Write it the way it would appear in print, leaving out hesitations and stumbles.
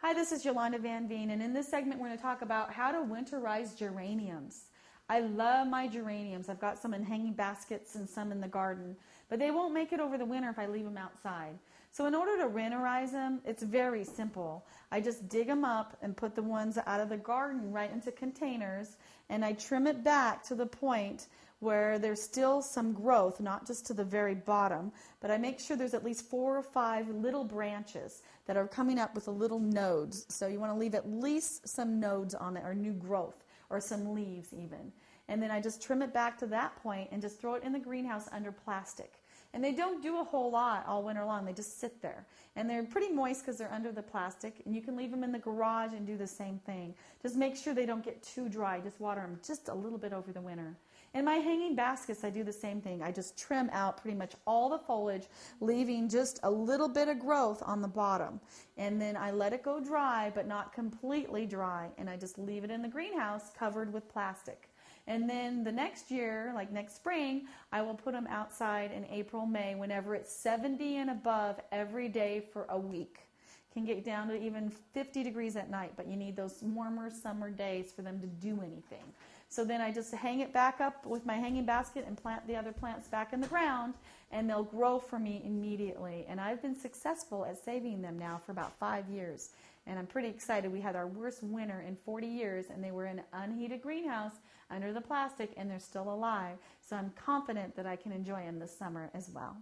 Hi, this is Yolanda Van Veen, and in this segment we're going to talk about how to winterize geraniums. I love my geraniums. I've got some in hanging baskets and some in the garden, but they won't make it over the winter if I leave them outside. So in order to winterize them, it's very simple. I just dig them up and put the ones out of the garden right into containers, and I trim it back to the point where there's still some growth, not just to the very bottom, but I make sure there's at least 4 or 5 little branches that are coming up with the little nodes. So you want to leave at least some nodes on it, or new growth, or some leaves even. And then I just trim it back to that point and just throw it in the greenhouse under plastic. And they don't do a whole lot all winter long. They just sit there. And they're pretty moist because they're under the plastic. And you can leave them in the garage and do the same thing. Just make sure they don't get too dry. Just water them just a little bit over the winter. In my hanging baskets, I do the same thing. I just trim out pretty much all the foliage, leaving just a little bit of growth on the bottom. And then I let it go dry, but not completely dry. And I just leave it in the greenhouse covered with plastic. And then the next year, like next spring, I will put them outside in April, May, whenever it's 70 and above every day for a week. Can get down to even 50 degrees at night, but you need those warmer summer days for them to do anything. So then I just hang it back up with my hanging basket and plant the other plants back in the ground, and they'll grow for me immediately. And I've been successful at saving them now for about 5 years. And I'm pretty excited. We had our worst winter in 40 years, and they were in an unheated greenhouse under the plastic, and they're still alive. So I'm confident that I can enjoy them this summer as well.